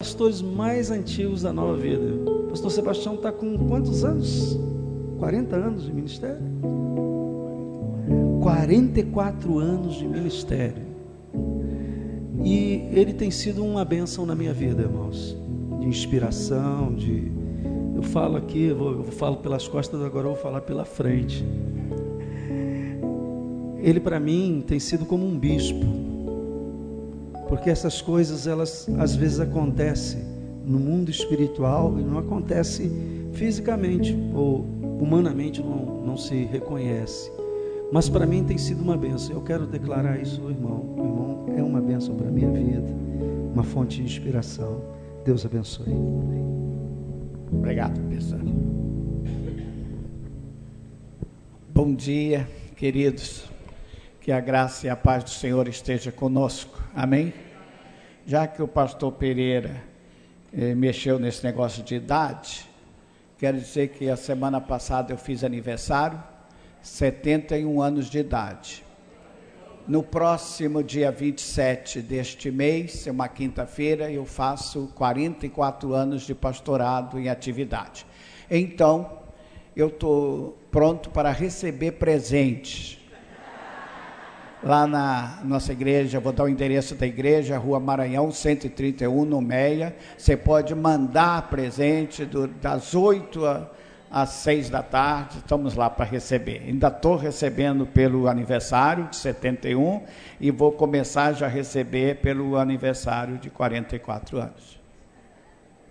Pastores mais antigos da Nova Vida. O pastor Sebastião está com quantos anos? 40 anos de ministério? 44 anos de ministério. E ele tem sido uma bênção na minha vida, irmãos. De inspiração, eu falo aqui, eu falo pelas costas, agora eu vou falar pela frente. Ele para mim tem sido como um bispo, porque essas coisas elas às vezes acontecem no mundo espiritual e não acontece fisicamente ou humanamente não se reconhece, mas para mim tem sido uma bênção. Eu quero declarar isso, irmão. O irmão é uma bênção para a minha vida, uma fonte de inspiração. Deus abençoe. Obrigado, pessoal. Bom dia, queridos. Que a graça e a paz do Senhor esteja conosco. Amém? Já que o pastor Pereira mexeu nesse negócio de idade, quero dizer que a semana passada eu fiz aniversário, 71 anos de idade. No próximo dia 27 deste mês, é uma quinta-feira, eu faço 44 anos de pastorado em atividade. Então, eu estou pronto para receber presentes. Lá na nossa igreja, vou dar o endereço da igreja, Rua Maranhão, 131, no Meia. Você pode mandar presente das 8 às 6 da tarde, estamos lá para receber. Ainda estou recebendo pelo aniversário de 71 e vou começar já a receber pelo aniversário de 44 anos.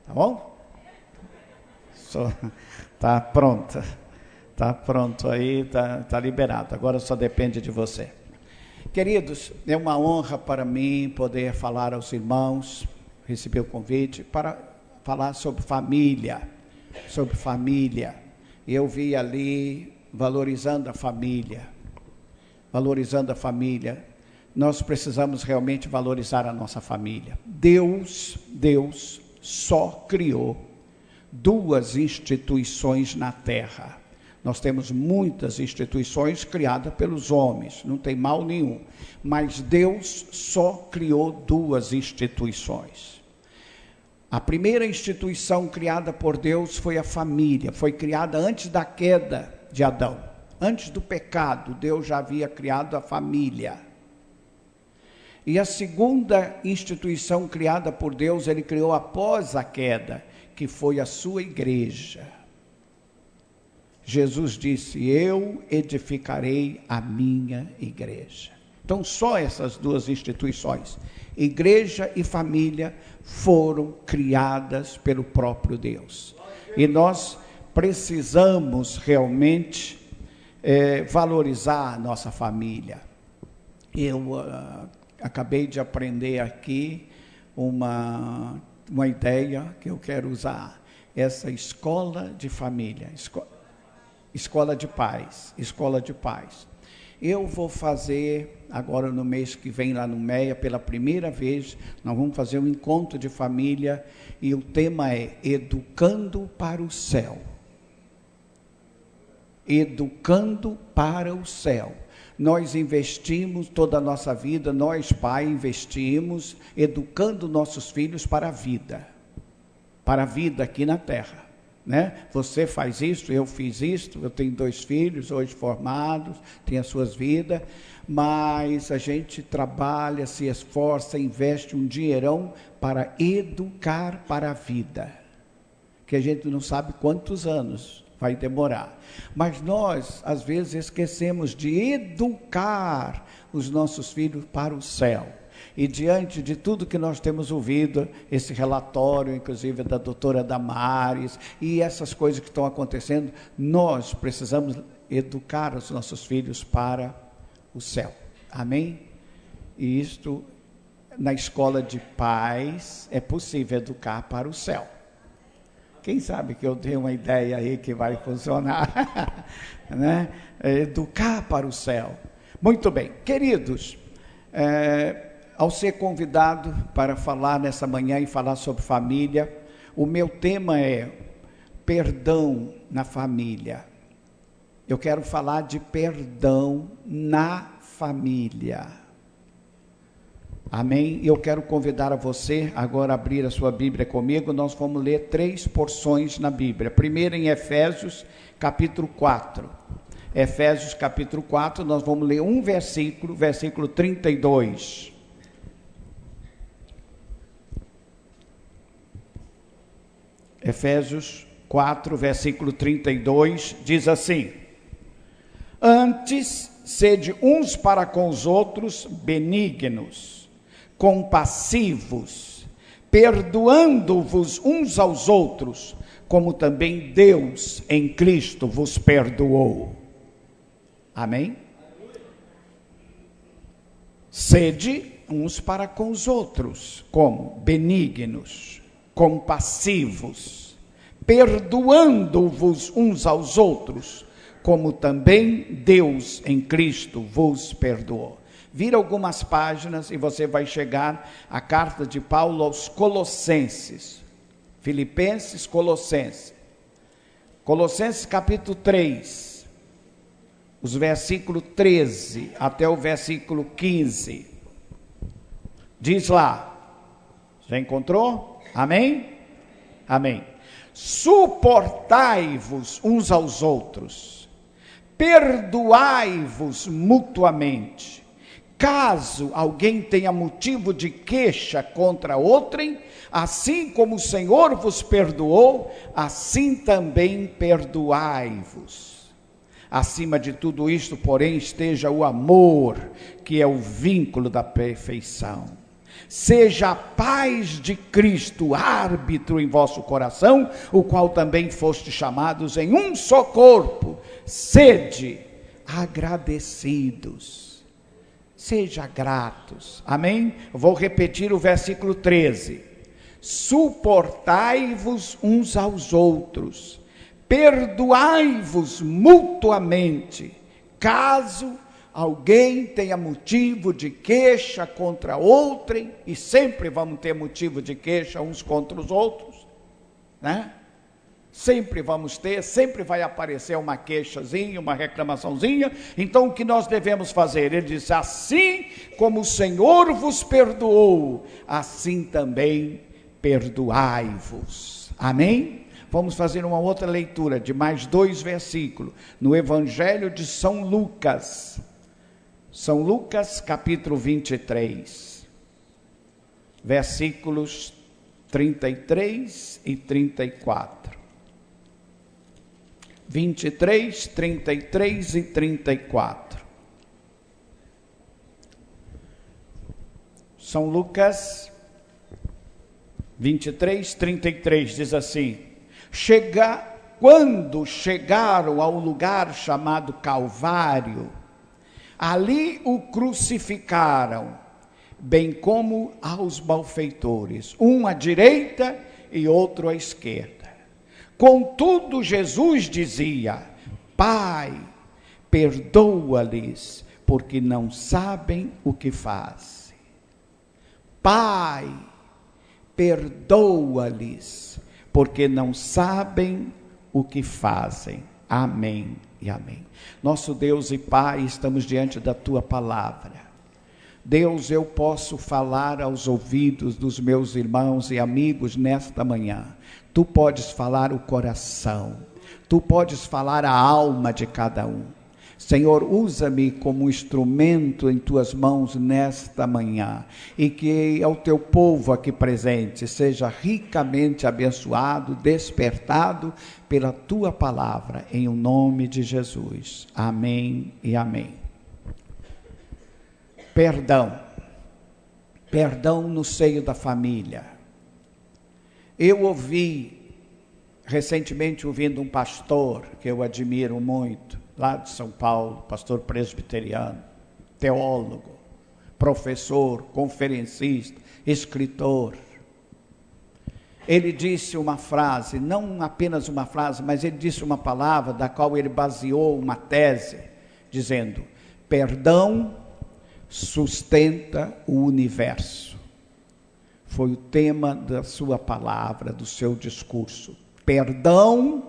Tá bom? Tá pronta. Tá pronto aí, tá liberado. Agora só depende de você. Queridos, é uma honra para mim poder falar aos irmãos, receber o convite para falar sobre família. Eu vi ali valorizando a família. Nós precisamos realmente valorizar a nossa família. Deus só criou 2 instituições na terra. Nós temos muitas instituições criadas pelos homens, não tem mal nenhum, mas Deus só criou 2 instituições. A primeira instituição criada por Deus foi a família, foi criada antes da queda de Adão. Antes do pecado, Deus já havia criado a família. E a segunda instituição criada por Deus, Ele criou após a queda, que foi a sua igreja. Jesus disse: eu edificarei a minha igreja. Então só essas 2 instituições, igreja e família, foram criadas pelo próprio Deus. E nós precisamos realmente valorizar a nossa família. Eu acabei de aprender aqui uma ideia que eu quero usar. Essa escola de família, escola de paz. Eu vou fazer, agora no mês que vem lá no Meia, pela primeira vez, nós vamos fazer um encontro de família, e o tema é Educando para o Céu. Educando para o céu. Nós investimos toda a nossa vida, nós pais investimos, educando nossos filhos para a vida aqui na terra. Né? Você faz isso, eu fiz isso, eu tenho 2 filhos hoje formados, têm as suas vidas, mas a gente trabalha, se esforça, investe um dinheirão para educar para a vida, que a gente não sabe quantos anos vai demorar, mas nós às vezes esquecemos de educar os nossos filhos para o céu. E diante de tudo que nós temos ouvido, esse relatório, inclusive da doutora Damares, e essas coisas que estão acontecendo, nós precisamos educar os nossos filhos para o céu. Amém? E isto, na escola de paz, é possível educar para o céu. Quem sabe que eu dei uma ideia aí que vai funcionar, né? Educar para o céu. Muito bem, queridos, ao ser convidado para falar nessa manhã e falar sobre família, o meu tema é perdão na família. Eu quero falar de perdão na família. Amém? Eu quero convidar a você agora a abrir a sua Bíblia comigo. Nós vamos ler 3 porções na Bíblia. Primeiro em Efésios capítulo 4. Efésios capítulo 4, nós vamos ler um versículo, versículo 32. Efésios 4, versículo 32, diz assim: Antes, sede uns para com os outros benignos, compassivos, perdoando-vos uns aos outros, como também Deus em Cristo vos perdoou. Amém? Sede uns para com os outros, como? Benignos, compassivos, perdoando-vos uns aos outros, como também Deus em Cristo vos perdoou. Vira algumas páginas e você vai chegar à carta de Paulo aos Colossenses. Filipenses, Colossenses. Colossenses capítulo 3. Os versículos 13 até o versículo 15. Diz lá. Já encontrou? Amém? Amém. Suportai-vos uns aos outros, perdoai-vos mutuamente, caso alguém tenha motivo de queixa contra outrem, assim como o Senhor vos perdoou, assim também perdoai-vos. Acima de tudo isto, porém, esteja o amor, que é o vínculo da perfeição. Seja a paz de Cristo árbitro em vosso coração, o qual também foste chamados em um só corpo. Sede agradecidos. Seja gratos. Amém? Vou repetir o versículo 13. Suportai-vos uns aos outros, perdoai-vos mutuamente, caso alguém tenha motivo de queixa contra outrem, e sempre vamos ter motivo de queixa uns contra os outros, né? Sempre vamos ter, sempre vai aparecer uma queixazinha, uma reclamaçãozinha. Então o que nós devemos fazer? Ele diz: assim como o Senhor vos perdoou, assim também perdoai-vos. Amém? Vamos fazer uma outra leitura de mais 2 versículos, no Evangelho de São Lucas. São Lucas capítulo 23, versículos 33 e 34. 23, 33 e 34. São Lucas 23, 33, diz assim: quando chegaram ao lugar chamado Calvário, ali o crucificaram, bem como aos malfeitores, um à direita e outro à esquerda. Contudo, Jesus dizia: Pai, perdoa-lhes, porque não sabem o que fazem. Pai, perdoa-lhes, porque não sabem o que fazem. Amém e amém. Nosso Deus e Pai, estamos diante da Tua palavra. Deus, eu posso falar aos ouvidos dos meus irmãos e amigos nesta manhã. Tu podes falar o coração, Tu podes falar a alma de cada um. Senhor, usa-me como instrumento em Tuas mãos nesta manhã, e que ao Teu povo aqui presente seja ricamente abençoado, despertado pela Tua palavra, em o nome de Jesus. Amém e amém. Perdão no seio da família. Eu recentemente ouvindo um pastor que eu admiro muito, lá de São Paulo, pastor presbiteriano, teólogo, professor, conferencista, escritor. Ele disse uma frase, não apenas uma frase, mas ele disse uma palavra da qual ele baseou uma tese, dizendo: perdão sustenta o universo. Foi o tema da sua palavra, do seu discurso. Perdão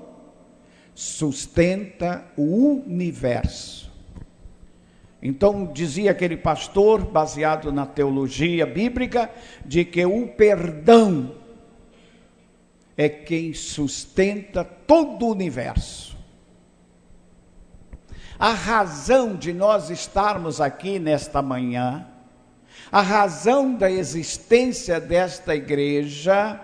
sustenta o universo. Então, dizia aquele pastor, baseado na teologia bíblica, de que o perdão é quem sustenta todo o universo. A razão de nós estarmos aqui nesta manhã, a razão da existência desta igreja,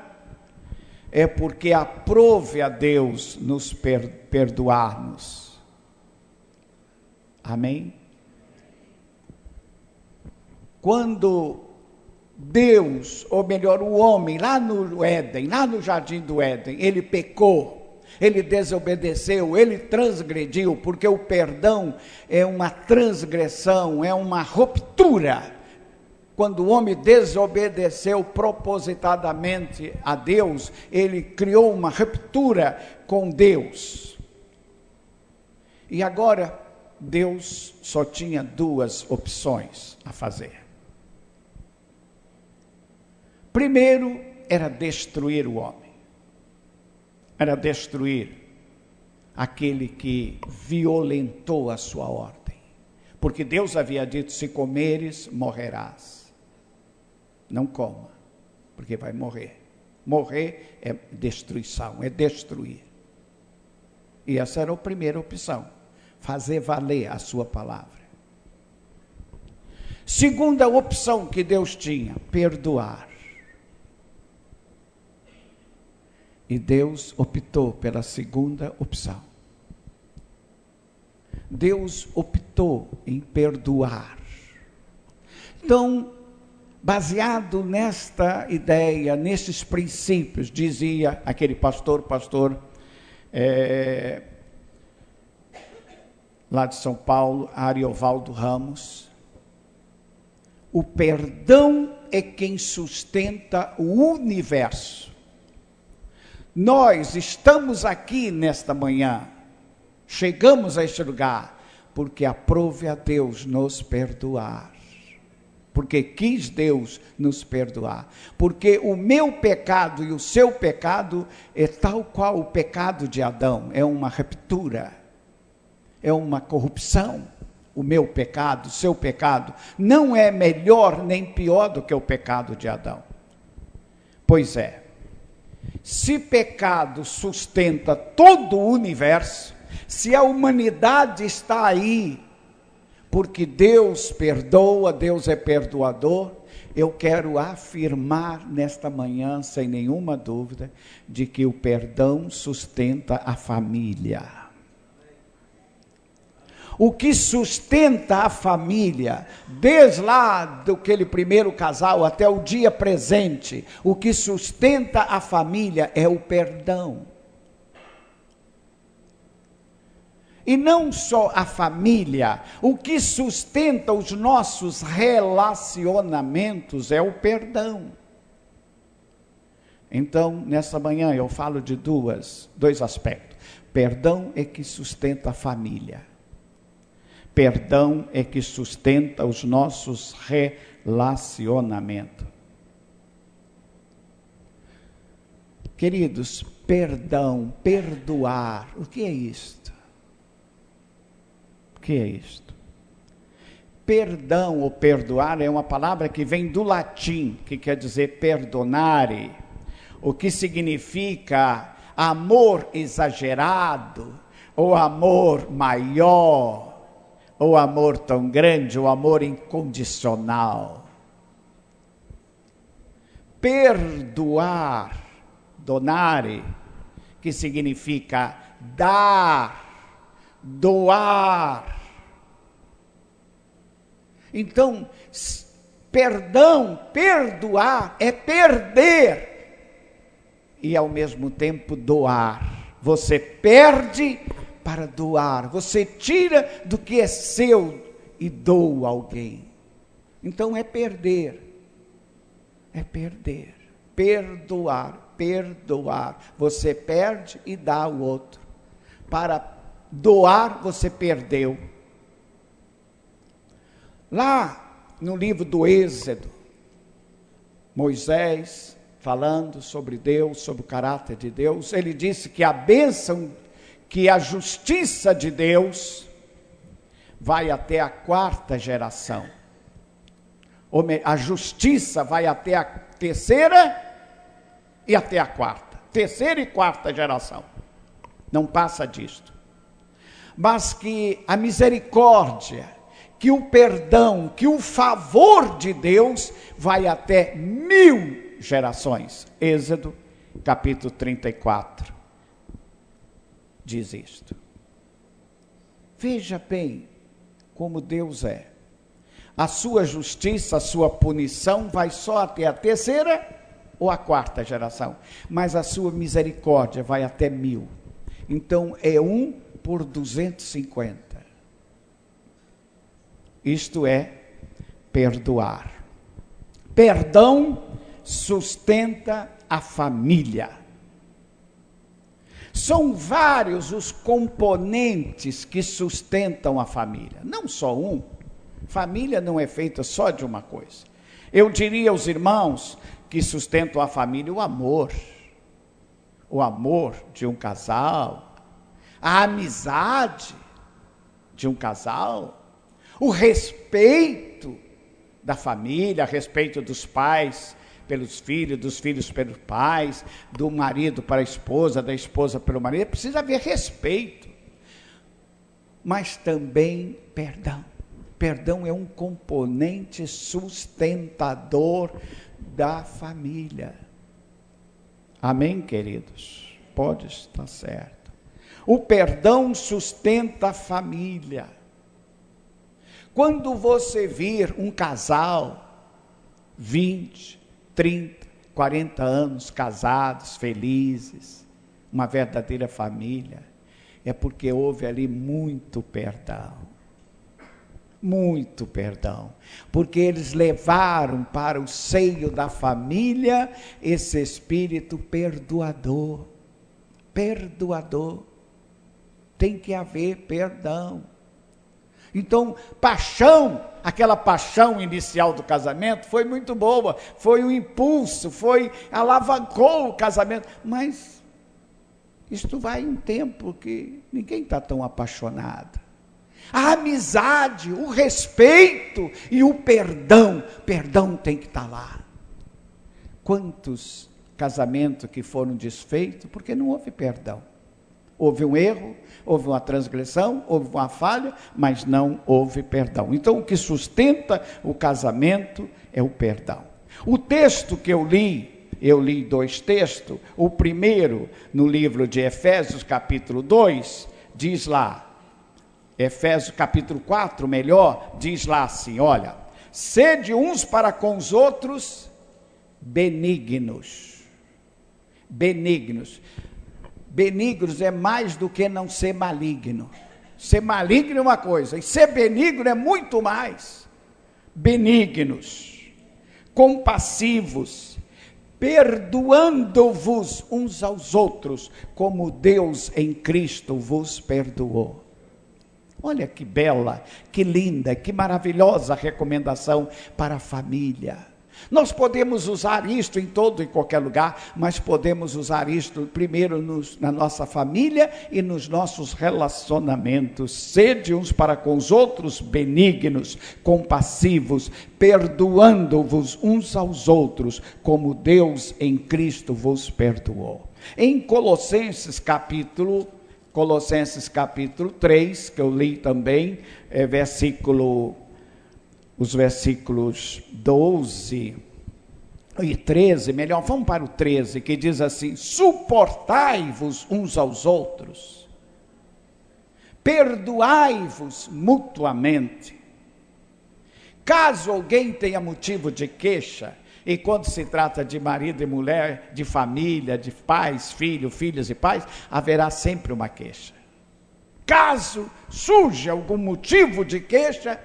é porque aprove a Deus nos perdoar-nos. Amém? Quando Deus, ou melhor, o homem, lá no Éden, lá no jardim do Éden, ele pecou, ele desobedeceu, ele transgrediu, porque o perdão é uma transgressão, é uma ruptura. Quando o homem desobedeceu propositadamente a Deus, ele criou uma ruptura com Deus. E agora, Deus só tinha duas opções a fazer. Primeiro, era destruir o homem. Era destruir aquele que violentou a sua ordem. Porque Deus havia dito, se comeres, morrerás. Não coma, porque vai morrer. Morrer é destruição, é destruir. E essa era a primeira opção, fazer valer a sua palavra. Segunda opção que Deus tinha, perdoar. E Deus optou pela segunda opção. Deus optou em perdoar. Então, baseado nesta ideia, nesses princípios, dizia aquele pastor lá de São Paulo, Ariovaldo Ramos, o perdão é quem sustenta o universo. Nós estamos aqui nesta manhã, chegamos a este lugar, porque aprove a Deus nos perdoar. Porque quis Deus nos perdoar. Porque o meu pecado e o seu pecado é tal qual o pecado de Adão. É uma ruptura, é uma corrupção. O meu pecado, o seu pecado, não é melhor nem pior do que o pecado de Adão. Pois é, se pecado sustenta todo o universo, se a humanidade está aí, porque Deus perdoa, Deus é perdoador, eu quero afirmar nesta manhã, sem nenhuma dúvida, de que o perdão sustenta a família. O que sustenta a família, desde lá daquele primeiro casal até o dia presente, o que sustenta a família é o perdão. E não só a família, o que sustenta os nossos relacionamentos é o perdão. Então, nessa manhã eu falo de dois aspectos. Perdão é que sustenta a família. Perdão é que sustenta os nossos relacionamentos. Queridos, perdão, perdoar, o que é isto? O que é isto? Perdão ou perdoar é uma palavra que vem do latim, que quer dizer perdonare, o que significa amor exagerado, ou amor maior, ou amor tão grande, ou amor incondicional. Perdoar, donare, que significa dar, doar. Então, perdão, perdoar é perder e ao mesmo tempo doar. Você perde para doar, você tira do que é seu e doa a alguém. Então é perder, perdoar, perdoar. Você perde e dá ao outro. Para doar, você perdeu. Lá no livro do Êxodo, Moisés, falando sobre Deus, sobre o caráter de Deus, ele disse que a bênção, que a justiça de Deus vai até a 4ª geração. A justiça vai até a 3ª e até a 4ª. 3ª e 4ª geração. Não passa disto. Mas que a misericórdia, que o perdão, que o favor de Deus vai até 1000 gerações. Êxodo, capítulo 34, diz isto. Veja bem como Deus é. A sua justiça, a sua punição vai só até a 3ª ou a 4ª geração, mas a sua misericórdia vai até 1000. Então é 1 por 250. Isto é perdoar. Perdão sustenta a família. São vários os componentes que sustentam a família, não só um. Família não é feita só de uma coisa. Eu diria aos irmãos que sustentam a família o amor de um casal, a amizade de um casal, o respeito da família, respeito dos pais pelos filhos, dos filhos pelos pais, do marido para a esposa, da esposa pelo marido. Precisa haver respeito, mas também perdão. Perdão é um componente sustentador da família. Amém, queridos? Pode estar certo. O perdão sustenta a família. Quando você vir um casal, 20, 30, 40 anos casados, felizes, uma verdadeira família, é porque houve ali muito perdão. Muito perdão, porque eles levaram para o seio da família esse espírito perdoador. Perdoador. Tem que haver perdão. Então, paixão, aquela paixão inicial do casamento foi muito boa, foi um impulso, alavancou o casamento, mas isto vai um tempo que ninguém está tão apaixonado. A amizade, o respeito e o perdão tem que estar lá. Quantos casamentos que foram desfeitos porque não houve perdão? Houve um erro, houve uma transgressão, houve uma falha, mas não houve perdão. Então o que sustenta o casamento é o perdão. O texto que eu li 2 textos. O primeiro, no livro de Efésios, capítulo 2, diz lá, Efésios capítulo 4, diz lá assim, olha, sede uns para com os outros benignos. Benignos. Benignos é mais do que não ser maligno. Ser maligno é uma coisa, e ser benigno é muito mais. Benignos, compassivos, perdoando-vos uns aos outros, como Deus em Cristo vos perdoou. Olha que bela, que linda, que maravilhosa recomendação para a família. Nós podemos usar isto em todo e qualquer lugar, mas podemos usar isto primeiro na nossa família e nos nossos relacionamentos. Sede uns para com os outros benignos, compassivos, perdoando-vos uns aos outros, como Deus em Cristo vos perdoou. Em Colossenses capítulo 3, que eu li também, os versículos 12 e 13, vamos para o 13, que diz assim, suportai-vos uns aos outros, perdoai-vos mutuamente, caso alguém tenha motivo de queixa, e quando se trata de marido e mulher, de família, de pais, filhos e pais, haverá sempre uma queixa. Caso surja algum motivo de queixa,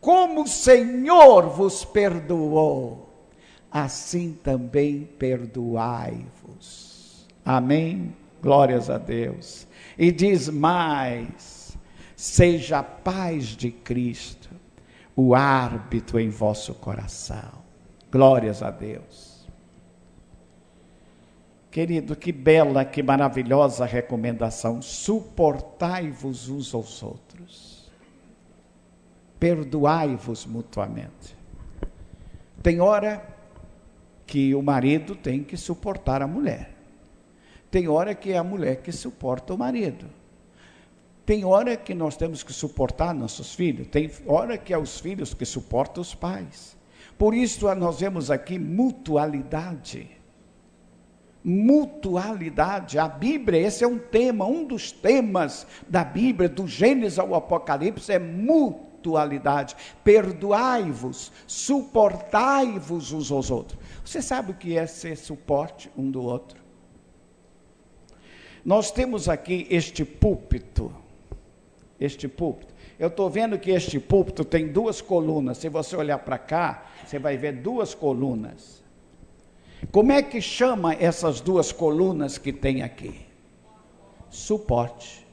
como o Senhor vos perdoou, assim também perdoai-vos. Amém? Glórias a Deus. E diz mais, seja a paz de Cristo o árbitro em vosso coração. Glórias a Deus. Querido, que bela, que maravilhosa recomendação. Suportai-vos uns aos outros. Perdoai-vos mutuamente. Tem hora que o marido tem que suportar a mulher. Tem hora que é a mulher que suporta o marido. Tem hora que nós temos que suportar nossos filhos. Tem hora que é os filhos que suportam os pais. Por isso nós vemos aqui mutualidade. Mutualidade. A Bíblia, esse é um tema, um dos temas da Bíblia, do Gênesis ao Apocalipse, é mutualidade. Perdoai-vos, suportai-vos uns aos outros. Você sabe o que é ser suporte um do outro? Nós temos aqui este púlpito. Eu estou vendo que este púlpito tem 2 colunas. Se você olhar para cá, você vai ver 2 colunas. Como é que chama essas 2 colunas que tem aqui? Suporte.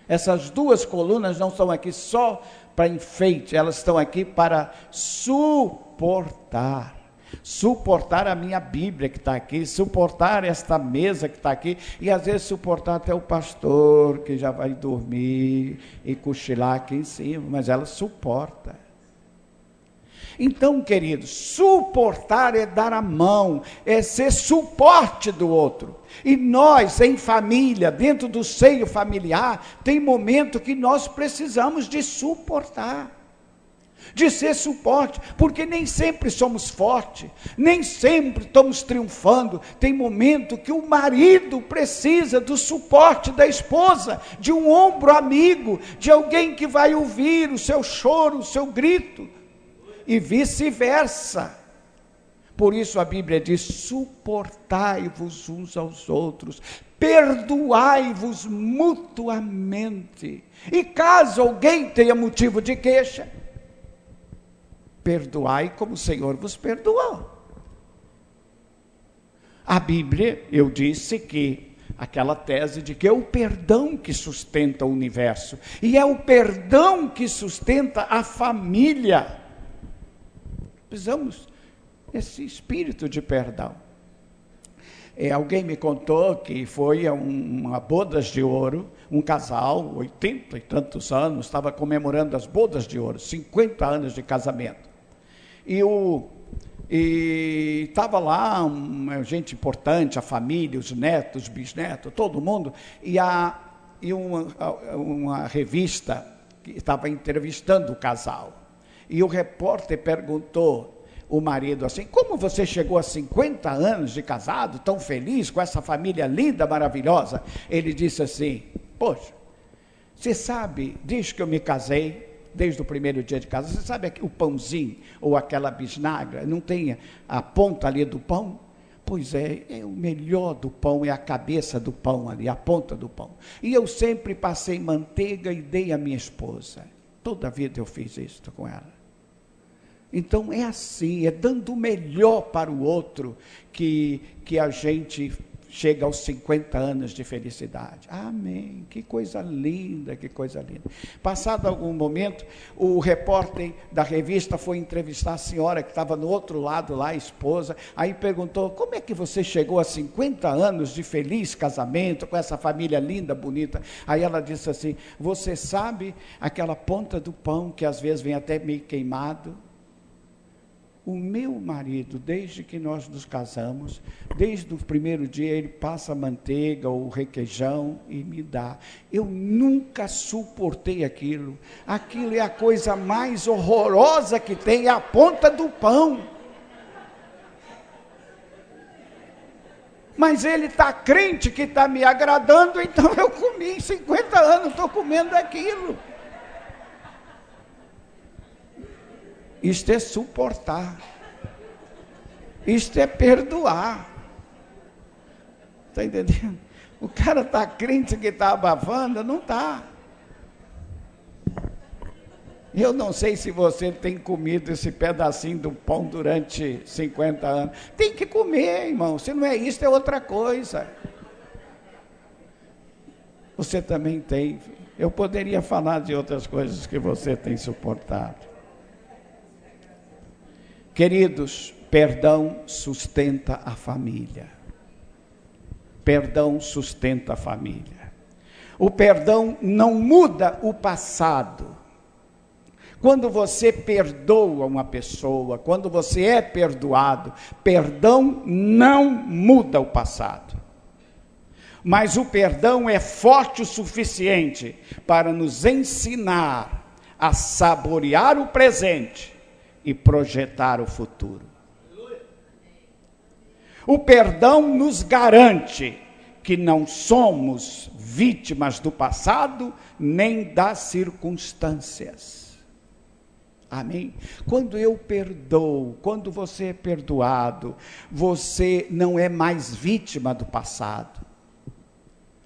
Essas 2 colunas não estão aqui só para enfeite, elas estão aqui para suportar. Suportar a minha Bíblia que está aqui, suportar esta mesa que está aqui, e às vezes suportar até o pastor que já vai dormir e cochilar aqui em cima, mas ela suporta. Então, queridos, suportar é dar a mão, é ser suporte do outro. E nós, em família, dentro do seio familiar, tem momento que nós precisamos de suportar, de ser suporte, porque nem sempre somos fortes, nem sempre estamos triunfando. Tem momento que o marido precisa do suporte da esposa, de um ombro amigo, de alguém que vai ouvir o seu choro, o seu grito, e vice-versa. Por isso a Bíblia diz: suportai-vos uns aos outros, perdoai-vos mutuamente. E caso alguém tenha motivo de queixa, perdoai como o Senhor vos perdoou. A Bíblia, eu disse que aquela tese de que é o perdão que sustenta o universo, e é o perdão que sustenta a família. Precisamos desse espírito de perdão. Alguém me contou que foi a uma bodas de ouro, um casal, 80 e tantos anos, estava comemorando as bodas de ouro, 50 anos de casamento. E estava lá uma gente importante, a família, os netos, os bisnetos, todo mundo, e uma revista que estava entrevistando o casal. E o repórter perguntou o marido assim: como você chegou a 50 anos de casado, tão feliz, com essa família linda, maravilhosa? Ele disse assim: poxa, você sabe, desde que eu me casei, desde o primeiro dia de casa, você sabe o pãozinho, ou aquela bisnaga, não tem a ponta ali do pão? Pois é o melhor do pão, é a cabeça do pão ali, a ponta do pão. E eu sempre passei manteiga e dei à minha esposa. Toda a vida eu fiz isso com ela. Então é assim, é dando o melhor para o outro que a gente chega aos 50 anos de felicidade. Amém, que coisa linda, que coisa linda. Passado algum momento, o repórter da revista foi entrevistar a senhora que estava no outro lado lá, a esposa, aí perguntou: como é que você chegou a 50 anos de feliz casamento, com essa família linda, bonita? Aí ela disse assim: você sabe aquela ponta do pão que às vezes vem até meio queimado? O meu marido, desde que nós nos casamos, desde o primeiro dia, ele passa a manteiga ou requeijão e me dá. Eu nunca suportei aquilo. Aquilo é a coisa mais horrorosa que tem, é a ponta do pão. Mas ele está crente que está me agradando, então eu comi 50 anos, estou comendo aquilo. Isto é suportar, isto é perdoar, está entendendo? O cara está crente que está abafando, não está. Eu não sei se você tem comido esse pedacinho do pão durante 50 anos, tem que comer, irmão, se não é isso, é outra coisa. Você também tem, eu poderia falar de outras coisas que você tem suportado. Queridos, perdão sustenta a família. Perdão sustenta a família. O perdão não muda o passado. Quando você perdoa uma pessoa, quando você é perdoado, perdão não muda o passado. Mas o perdão é forte o suficiente para nos ensinar a saborear o presente e projetar o futuro. O perdão nos garante que não somos vítimas do passado nem das circunstâncias. Amém? Quando eu perdoo, quando você é perdoado, você não é mais vítima do passado.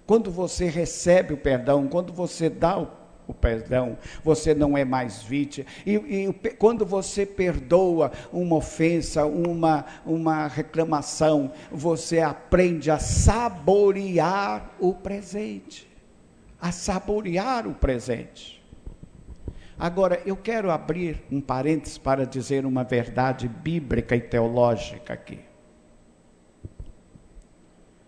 Quando você recebe o perdão, quando você dá o perdão, você não é mais vítima. Quando você perdoa uma ofensa, uma reclamação, você aprende a saborear o presente. A saborear o presente. Agora, eu quero abrir um parênteses para dizer uma verdade bíblica e teológica aqui.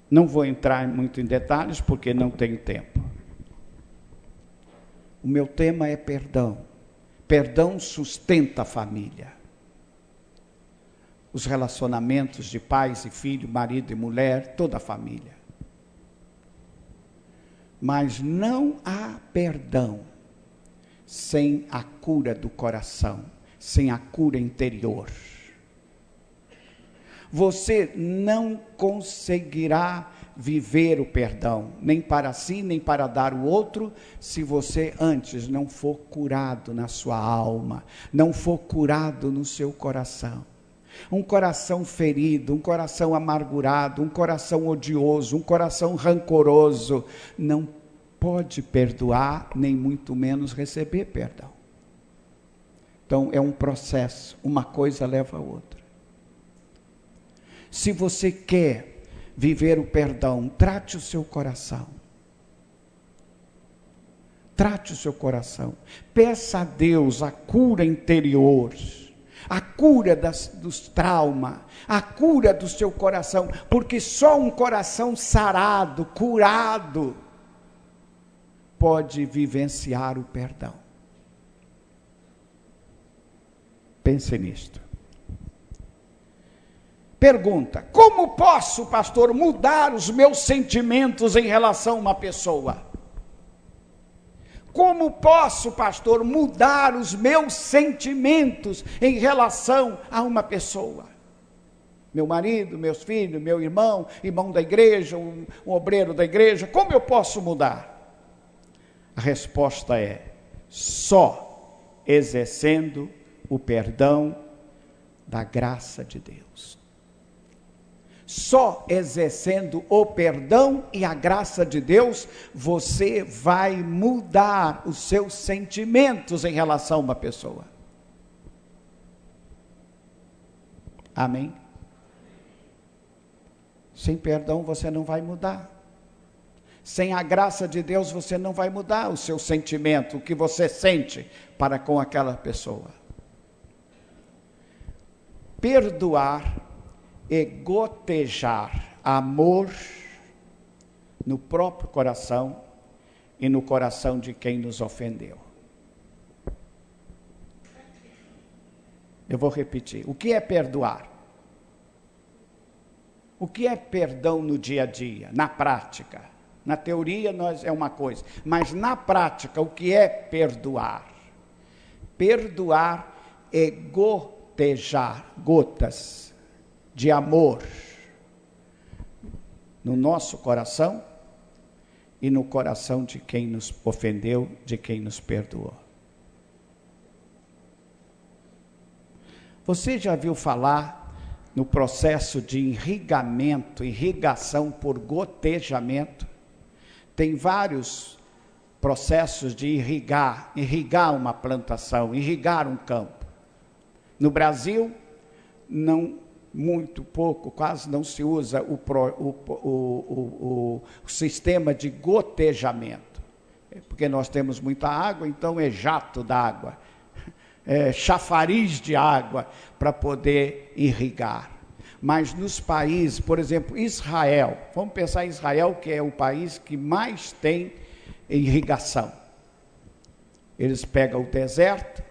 Não vou entrar muito em detalhes, porque não tenho tempo. O meu tema é perdão. Perdão sustenta a família. Os relacionamentos de pais e filho, marido e mulher, toda a família. Mas não há perdão sem a cura do coração, sem a cura interior. Você não conseguirá viver o perdão, nem para si, nem para dar o outro, se você antes não for curado na sua alma, não for curado no seu coração. Um coração ferido, um coração amargurado, um coração odioso, um coração rancoroso, não pode perdoar, nem muito menos receber perdão. Então é um processo, uma coisa leva a outra. Se você quer viver o perdão, trate o seu coração. Trate o seu coração. Peça a Deus a cura interior, a cura dos traumas, a cura do seu coração, porque só um coração sarado, curado, pode vivenciar o perdão. Pense nisto. Pergunta: como posso, pastor, mudar os meus sentimentos em relação a uma pessoa? Como posso, pastor, mudar os meus sentimentos em relação a uma pessoa? Meu marido, meus filhos, meu irmão da igreja, um obreiro da igreja, como eu posso mudar? A resposta é: só exercendo o perdão da graça de Deus. Só exercendo o perdão e a graça de Deus, você vai mudar os seus sentimentos em relação a uma pessoa. Amém? Sem perdão você não vai mudar. Sem a graça de Deus você não vai mudar o seu sentimento, o que você sente para com aquela pessoa. Perdoar e gotejar amor no próprio coração e no coração de quem nos ofendeu. Eu vou repetir. O que é perdoar? O que é perdão no dia a dia, na prática? Na teoria é uma coisa, mas na prática o que é perdoar? Perdoar é gotejar gotas de amor no nosso coração e no coração de quem nos ofendeu, de quem nos perdoou. Você já viu falar no processo de irrigação por gotejamento? Tem vários processos de irrigar uma plantação, irrigar um campo. No Brasil, muito pouco, quase não se usa o sistema de gotejamento, porque nós temos muita água, então é jato d'água, é chafariz de água para poder irrigar. Mas nos países, por exemplo, Israel, vamos pensar em Israel, que é o país que mais tem irrigação. Eles pegam o deserto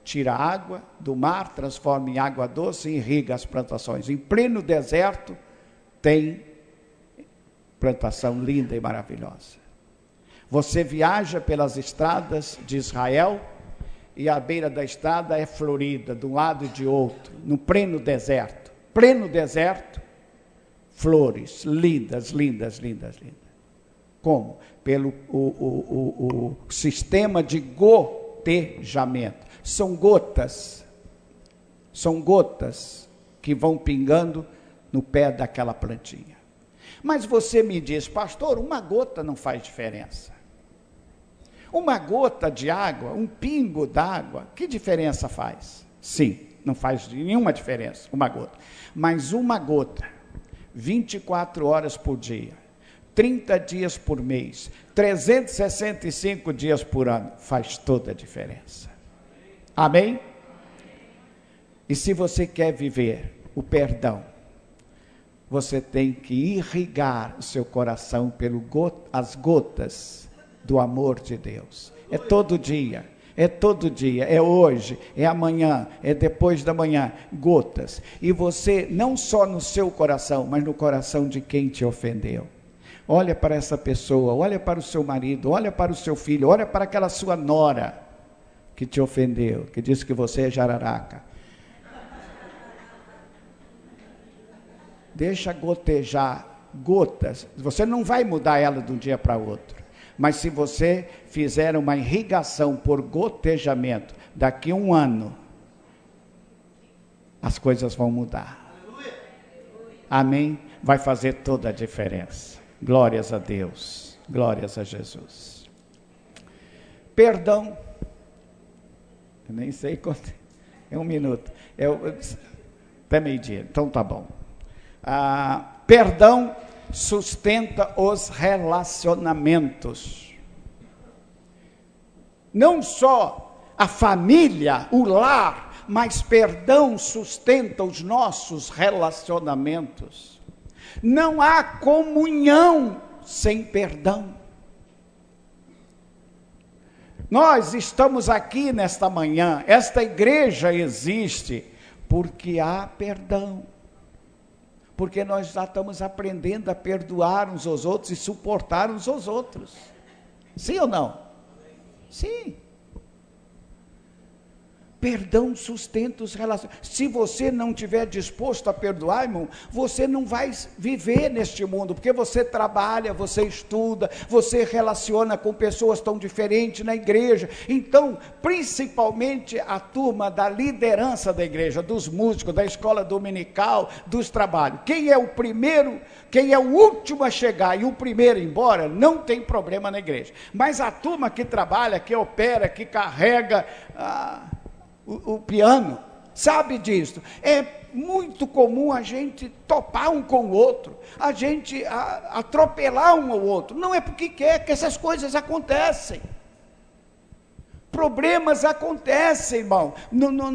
tira a água do mar, transforma em água doce e irriga as plantações. Em pleno deserto tem plantação linda e maravilhosa. Você viaja pelas estradas de Israel e a beira da estrada é florida de um lado e de outro, no pleno deserto. Pleno deserto, flores lindas, lindas, lindas, lindas. Como? Pelo o sistema de gotejamento. São gotas que vão pingando no pé daquela plantinha. Mas você me diz, pastor, uma gota não faz diferença. Uma gota de água, um pingo d'água, que diferença faz? Sim, não faz nenhuma diferença, uma gota. Mas uma gota, 24 horas por dia, 30 dias por mês, 365 dias por ano, faz toda a diferença. Amém? E se você quer viver o perdão, você tem que irrigar o seu coração as gotas do amor de Deus. É todo dia, é hoje, é amanhã, é depois da manhã, gotas. E você, não só no seu coração, mas no coração de quem te ofendeu. Olha para essa pessoa, olha para o seu marido, olha para o seu filho, olha para aquela sua nora que te ofendeu, que disse que você é jararaca. Deixa gotejar gotas. Você não vai mudar ela de um dia para outro. Mas se você fizer uma irrigação por gotejamento, daqui a um ano, as coisas vão mudar. Amém? Vai fazer toda a diferença. Glórias a Deus. Glórias a Jesus. Perdão. Eu nem sei quanto. É 1 minuto. Até meio-dia. Então tá bom. Perdão sustenta os relacionamentos. Não só a família, o lar, mas perdão sustenta os nossos relacionamentos. Não há comunhão sem perdão. Nós estamos aqui nesta manhã, esta igreja existe porque há perdão. Porque nós já estamos aprendendo a perdoar uns aos outros e suportar uns aos outros. Sim ou não? Sim. Perdão sustenta os relacionamentos. Se você não estiver disposto a perdoar, irmão, você não vai viver neste mundo, porque você trabalha, você estuda, você relaciona com pessoas tão diferentes na igreja. Então, principalmente a turma da liderança da igreja, dos músicos, da escola dominical, dos trabalhos. Quem é o primeiro, quem é o último a chegar e o primeiro a ir embora, não tem problema na igreja. Mas a turma que trabalha, que opera, que carrega o piano, sabe disso. É muito comum a gente topar um com o outro, a gente atropelar um ao outro. Não é porque quer que essas coisas acontecem. Problemas acontecem, irmão.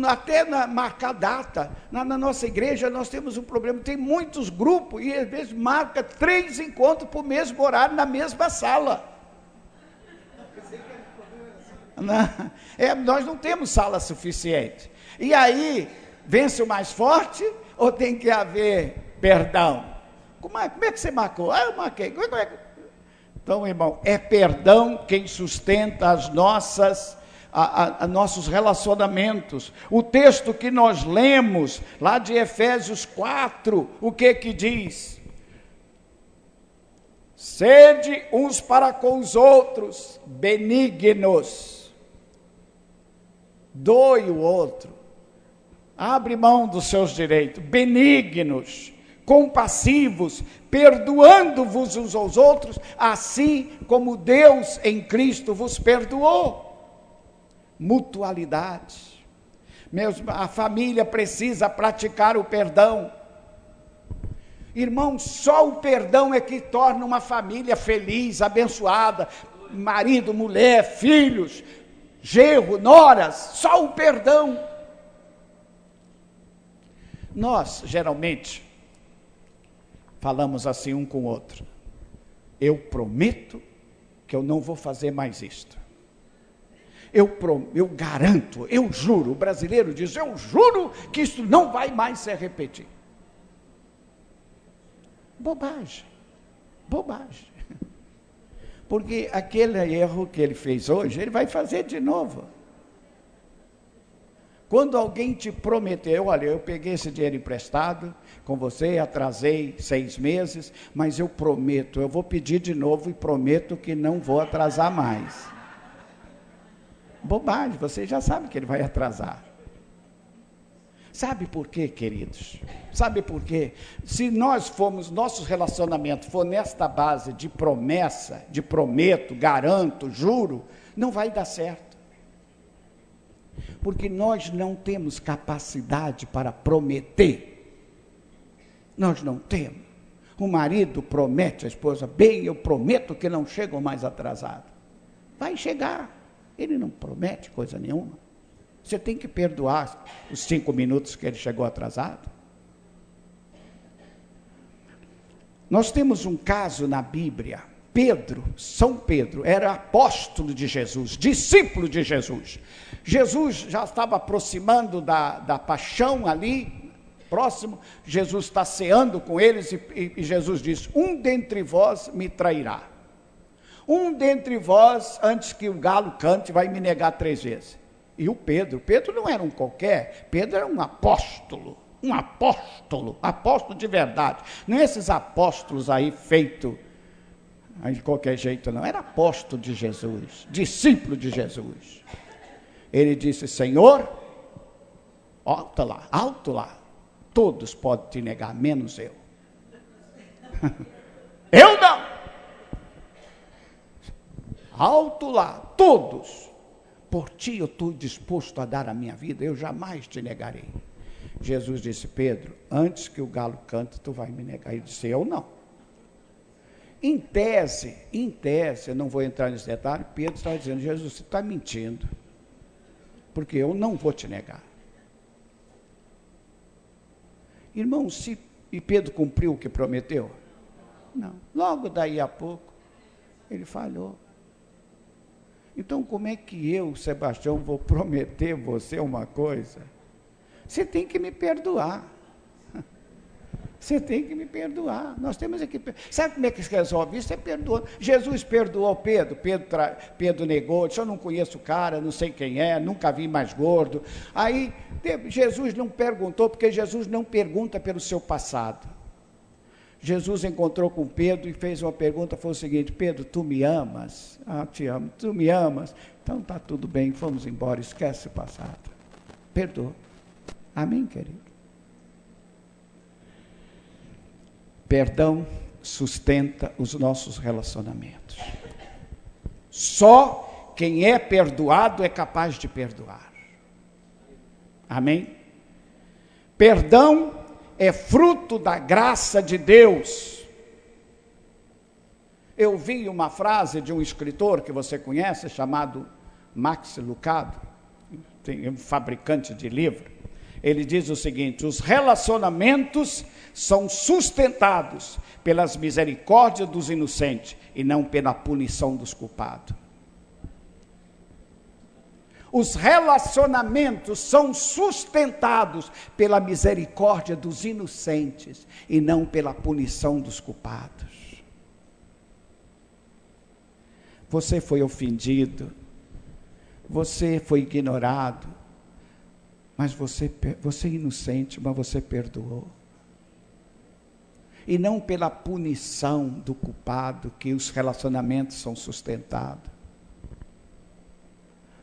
Até marcar data. Na nossa igreja nós temos um problema. Tem muitos grupos e às vezes marca 3 encontros para o mesmo horário na mesma sala. Nós não temos sala suficiente. E aí, vence o mais forte ou tem que haver perdão? Como é que você marcou? Eu marquei. Então, irmão, é perdão quem sustenta as nossos relacionamentos. O texto que nós lemos, lá de Efésios 4, o que diz? Sede uns para com os outros benignos. Doe o outro, abre mão dos seus direitos, benignos, compassivos, perdoando-vos uns aos outros, assim como Deus em Cristo vos perdoou. Mutualidade. A família precisa praticar o perdão. Irmão, só o perdão é que torna uma família feliz, abençoada, marido, mulher, filhos, genro, noras, só o perdão. Nós, geralmente, falamos assim um com o outro. Eu prometo que eu não vou fazer mais isto. eu garanto, eu juro, o brasileiro diz, eu juro que isso não vai mais se repetir. Bobagem, bobagem. Porque aquele erro que ele fez hoje, ele vai fazer de novo. Quando alguém te prometeu, olha, eu peguei esse dinheiro emprestado com você, atrasei 6 meses, mas eu prometo, eu vou pedir de novo e prometo que não vou atrasar mais. Bobagem, você já sabe que ele vai atrasar. Sabe por quê, queridos? Sabe por quê? Se nosso relacionamento for nesta base de promessa, de prometo, garanto, juro, não vai dar certo. Porque nós não temos capacidade para prometer. Nós não temos. O marido promete à esposa, bem, eu prometo que não chego mais atrasado. Vai chegar. Ele não promete coisa nenhuma. Você tem que perdoar os 5 minutos que ele chegou atrasado. Nós temos um caso na Bíblia. Pedro, São Pedro, era apóstolo de Jesus, discípulo de Jesus. Jesus já estava aproximando da paixão ali, próximo. Jesus está ceando com eles e Jesus diz, um dentre vós me trairá. Um dentre vós, antes que o galo cante, vai me negar 3 vezes. E o Pedro não era um qualquer, Pedro era um apóstolo de verdade. Não é esses apóstolos aí feitos de qualquer jeito, não. Era apóstolo de Jesus, discípulo de Jesus. Ele disse, Senhor, alto lá, todos podem te negar, menos eu. Eu não. Alto lá, todos. Por ti eu estou disposto a dar a minha vida, eu jamais te negarei. Jesus disse, Pedro, antes que o galo cante, tu vai me negar. Ele disse, eu não. Em tese, eu não vou entrar nesse detalhe, Pedro estava dizendo, Jesus, você está mentindo, porque eu não vou te negar. Irmão, e Pedro cumpriu o que prometeu? Não. Logo daí a pouco, ele falhou. Então, como é que eu, Sebastião, vou prometer você uma coisa? Você tem que me perdoar. Você tem que me perdoar. Nós temos aqui. Sabe como é que se resolve isso? É perdoando. Jesus perdoou Pedro. Pedro negou, disse, eu não conheço o cara, não sei quem é, nunca vi mais gordo. Aí, Jesus não perguntou, porque Jesus não pergunta pelo seu passado. Jesus encontrou com Pedro e fez uma pergunta, foi o seguinte, Pedro, tu me amas? Ah, te amo. Tu me amas? Então tá tudo bem, vamos embora, esquece o passado. Perdoa. Amém, querido? Perdão sustenta os nossos relacionamentos. Só quem é perdoado é capaz de perdoar. Amém? Perdão é fruto da graça de Deus. Eu vi uma frase de um escritor que você conhece, chamado Max Lucado, um fabricante de livro. Ele diz o seguinte, os relacionamentos são sustentados pelas misericórdias dos inocentes e não pela punição dos culpados. Os relacionamentos são sustentados pela misericórdia dos inocentes e não pela punição dos culpados. Você foi ofendido, você foi ignorado, mas você é inocente, mas você perdoou. E não pela punição do culpado que os relacionamentos são sustentados.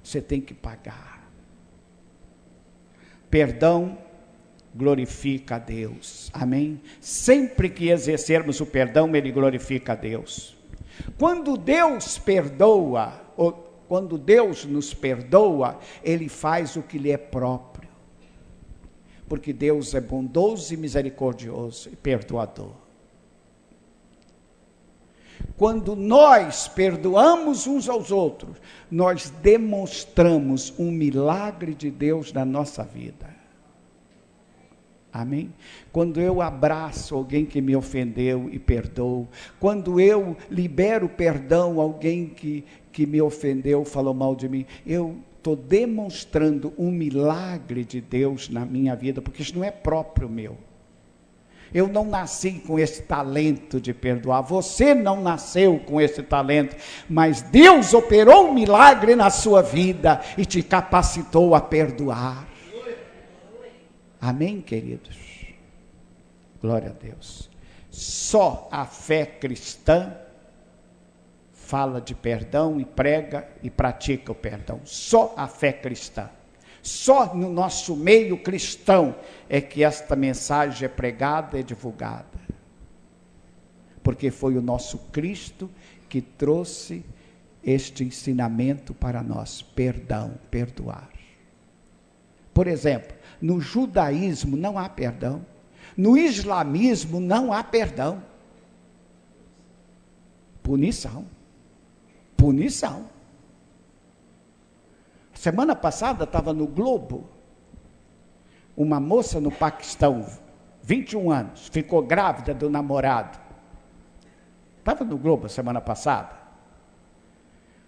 Você tem que pagar. Perdão glorifica a Deus. Amém? Sempre que exercermos o perdão, ele glorifica a Deus. Quando Deus perdoa, ou quando Deus nos perdoa, ele faz o que lhe é próprio. Porque Deus é bondoso e misericordioso e perdoador. Quando nós perdoamos uns aos outros, nós demonstramos um milagre de Deus na nossa vida. Amém? Quando eu abraço alguém que me ofendeu e perdoo, quando eu libero perdão a alguém que me ofendeu, falou mal de mim, eu estou demonstrando um milagre de Deus na minha vida, porque isso não é próprio meu. Eu não nasci com esse talento de perdoar, você não nasceu com esse talento, mas Deus operou um milagre na sua vida e te capacitou a perdoar. Amém, queridos? Glória a Deus. Só a fé cristã fala de perdão e prega e pratica o perdão. Só a fé cristã. Só no nosso meio cristão é que esta mensagem é pregada e divulgada. Porque foi o nosso Cristo que trouxe este ensinamento para nós. Perdão, perdoar. Por exemplo, no judaísmo não há perdão. No islamismo não há perdão. Punição. Punição. Semana passada estava no Globo, uma moça no Paquistão, 21 anos, ficou grávida do namorado. Estava no Globo semana passada.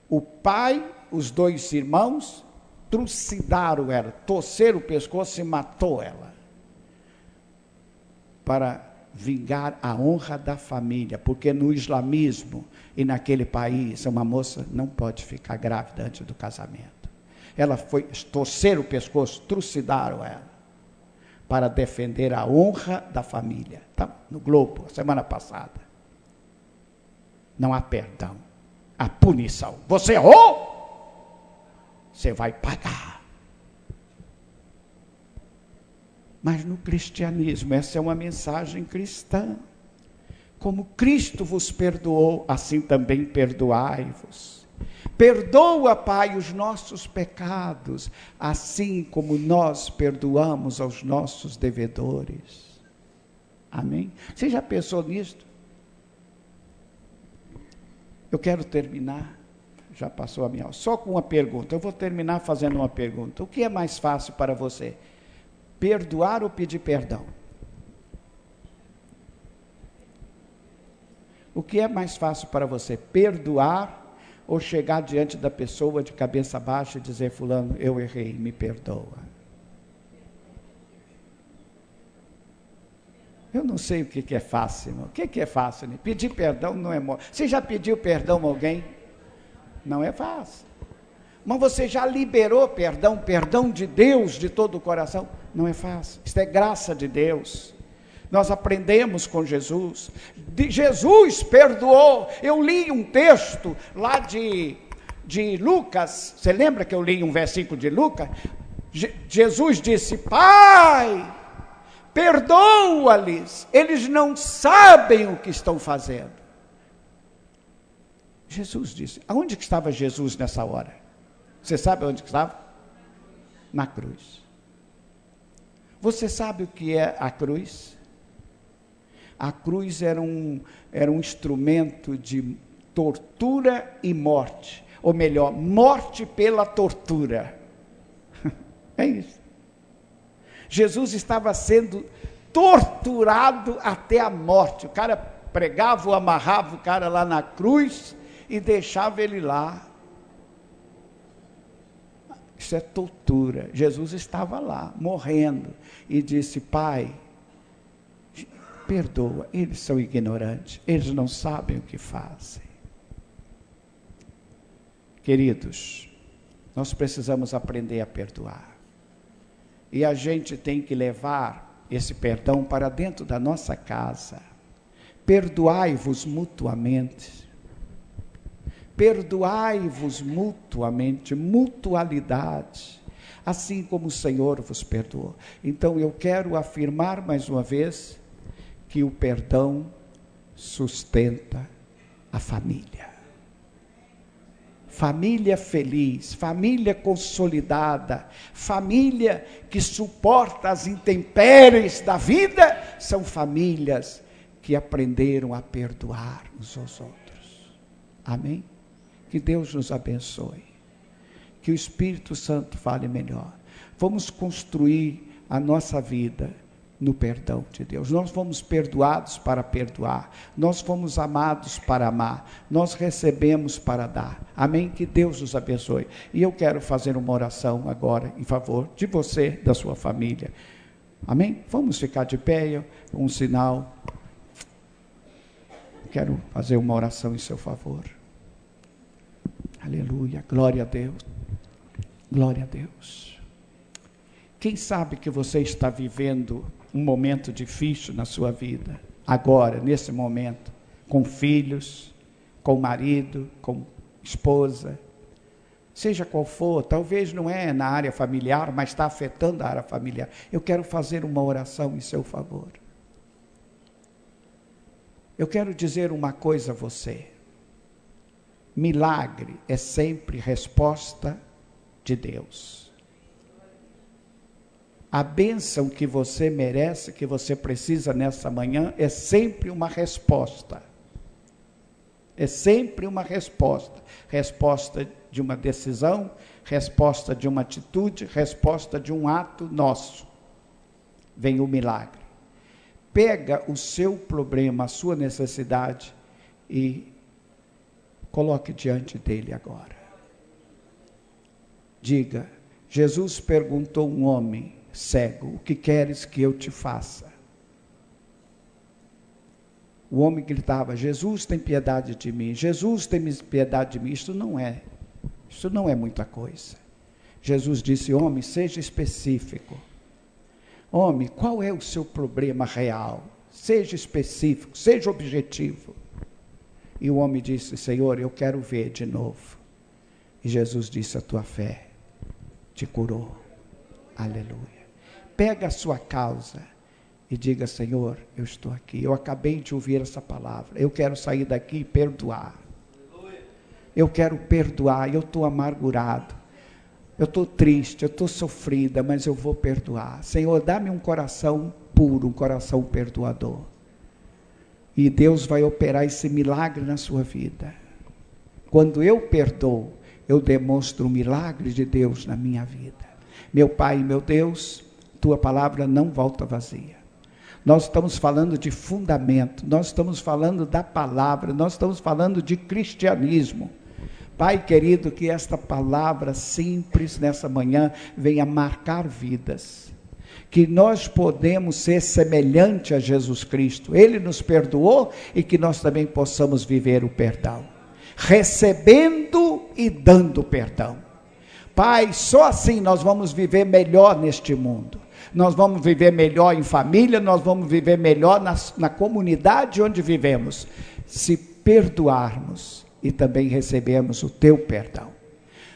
O pai, os 2 irmãos, trucidaram ela, torceram o pescoço e matou ela, para vingar a honra da família, porque no islamismo e naquele país, uma moça não pode ficar grávida antes do casamento. Ela foi, torceram o pescoço, trucidaram ela, para defender a honra da família. Tá? No Globo, semana passada. Não há perdão, há punição. Você errou? Você vai pagar. Mas no cristianismo, essa é uma mensagem cristã. Como Cristo vos perdoou, assim também perdoai-vos. Perdoa, Pai, os nossos pecados, assim como nós perdoamos aos nossos devedores. Amém? Você já pensou nisto? Eu quero terminar, já passou a minha hora, só com uma pergunta. Eu vou terminar fazendo uma pergunta. O que é mais fácil para você? Perdoar ou pedir perdão? O que é mais fácil para você? Perdoar ou chegar diante da pessoa de cabeça baixa e dizer: fulano, eu errei, me perdoa? Eu não sei o que é fácil, irmão. O que é fácil? Né? Pedir perdão não é morte. Você já pediu perdão a alguém? Não é fácil. Mas você já liberou perdão de Deus de todo o coração? Não é fácil. Isso é graça de Deus. Nós aprendemos com Jesus. Jesus perdoou. Eu li um texto lá de Lucas. Você lembra que eu li um versículo de Lucas? Jesus disse: Pai, perdoa-lhes, eles não sabem o que estão fazendo. Jesus disse. Aonde que estava Jesus nessa hora? Você sabe onde que estava? Na cruz. Você sabe o que é a cruz? A cruz era um instrumento de tortura e morte, ou melhor, morte pela tortura. É isso. Jesus estava sendo torturado até a morte. O cara pregava ou amarrava o cara lá na cruz e deixava ele lá. Isso é tortura. Jesus estava lá, morrendo, e disse: Pai, perdoa, eles são ignorantes, eles não sabem o que fazem. Queridos, nós precisamos aprender a perdoar. E a gente tem que levar esse perdão para dentro da nossa casa. Perdoai-vos mutuamente. Perdoai-vos mutuamente, mutualidade, assim como o Senhor vos perdoou. Então eu quero afirmar mais uma vez que o perdão sustenta a família. Família feliz, família consolidada, família que suporta as intempéries da vida, são famílias que aprenderam a perdoar uns aos outros. Amém? Que Deus nos abençoe. Que o Espírito Santo fale melhor. Vamos construir a nossa vida no perdão de Deus. Nós fomos perdoados para perdoar, nós fomos amados para amar, nós recebemos para dar. Amém? Que Deus os abençoe. E eu quero fazer uma oração agora em favor de você, da sua família. Amém? Vamos ficar de pé, um sinal. Quero fazer uma oração em seu favor. Aleluia, glória a Deus, glória a Deus. Quem sabe que você está vivendo um momento difícil na sua vida, agora, nesse momento, com filhos, com marido, com esposa, seja qual for, talvez não é na área familiar, mas está afetando a área familiar. Eu quero fazer uma oração em seu favor. Eu quero dizer uma coisa a você. Milagre é sempre resposta de Deus. A bênção que você merece, que você precisa nessa manhã, é sempre uma resposta. É sempre uma resposta. Resposta de uma decisão, resposta de uma atitude, resposta de um ato nosso. Vem o milagre. Pega o seu problema, a sua necessidade e coloque diante dele agora. Diga, Jesus perguntou a um homem cego, o que queres que eu te faça? O homem gritava, Jesus tem piedade de mim, Jesus tem piedade de mim. Isso não é muita coisa. Jesus disse, homem, seja específico. Homem, qual é o seu problema real? Seja específico, seja objetivo. E o homem disse, Senhor, eu quero ver de novo. E Jesus disse, a tua fé te curou. Aleluia. Pega a sua causa e diga, Senhor, eu estou aqui. Eu acabei de ouvir essa palavra. Eu quero sair daqui e perdoar. Eu quero perdoar, eu estou amargurado. Eu estou triste, eu estou sofrida, mas eu vou perdoar. Senhor, dá-me um coração puro, um coração perdoador. E Deus vai operar esse milagre na sua vida. Quando eu perdoo, eu demonstro o milagre de Deus na minha vida. Meu Pai e meu Deus, tua palavra não volta vazia. Nós estamos falando de fundamento, nós estamos falando da palavra, nós estamos falando de cristianismo. Pai querido, que esta palavra simples nessa manhã venha marcar vidas. Que nós podemos ser semelhante a Jesus Cristo. Ele nos perdoou e que nós também possamos viver o perdão. Recebendo e dando perdão. Pai, só assim nós vamos viver melhor neste mundo. Nós vamos viver melhor em família, nós vamos viver melhor na comunidade onde vivemos. Se perdoarmos e também recebermos o teu perdão.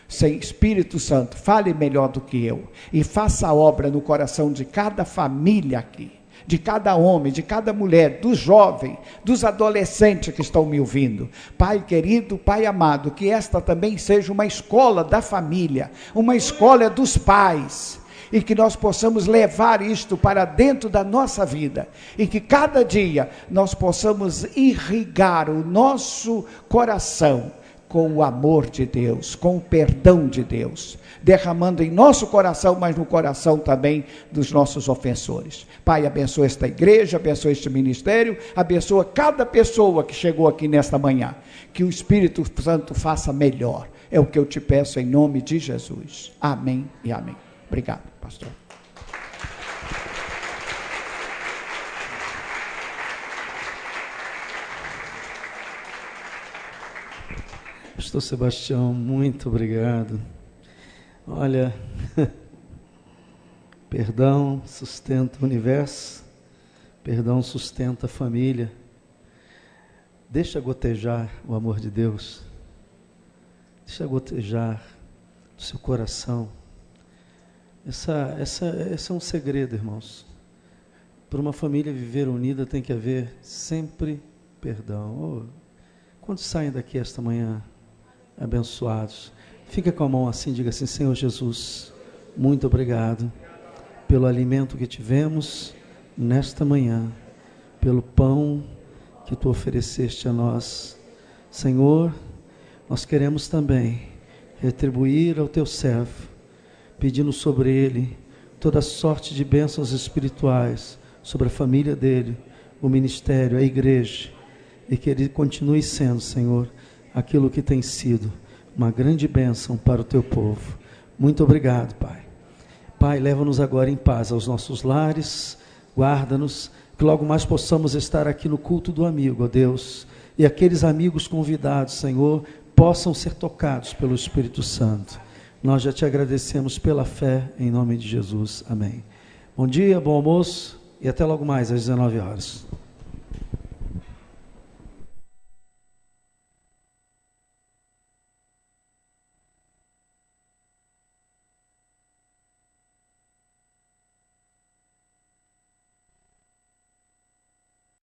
Sem Espírito Santo, fale melhor do que eu e faça a obra no coração de cada família aqui, de cada homem, de cada mulher, dos jovens, dos adolescentes que estão me ouvindo. Pai querido, Pai amado, que esta também seja uma escola da família, uma escola dos pais, e que nós possamos levar isto para dentro da nossa vida, e que cada dia nós possamos irrigar o nosso coração com o amor de Deus, com o perdão de Deus, derramando em nosso coração, mas no coração também dos nossos ofensores. Pai, abençoa esta igreja, abençoa este ministério, abençoa cada pessoa que chegou aqui nesta manhã, que o Espírito Santo faça melhor, é o que eu te peço em nome de Jesus, amém e amém. Obrigado, pastor. Pastor Sebastião, muito obrigado. Olha, perdão sustenta o universo, perdão sustenta a família. Deixa gotejar o amor de Deus, deixa gotejar do seu coração. Esse é um segredo, irmãos. Para uma família viver unida tem que haver sempre perdão. Quantos saem daqui esta manhã abençoados? Fica com a mão assim, diga assim: Senhor Jesus, muito obrigado pelo alimento que tivemos nesta manhã, pelo pão que tu ofereceste a nós. Senhor, nós queremos também retribuir ao teu servo, pedindo sobre ele toda sorte de bênçãos espirituais, sobre a família dele, o ministério, a igreja, e que ele continue sendo, Senhor, aquilo que tem sido uma grande bênção para o teu povo. Muito obrigado, Pai. Pai, leva-nos agora em paz aos nossos lares, guarda-nos, que logo mais possamos estar aqui no culto do amigo, ó Deus, e aqueles amigos convidados, Senhor, possam ser tocados pelo Espírito Santo. Nós já te agradecemos pela fé, em nome de Jesus. Amém. Bom dia, bom almoço e até logo mais às 19 horas.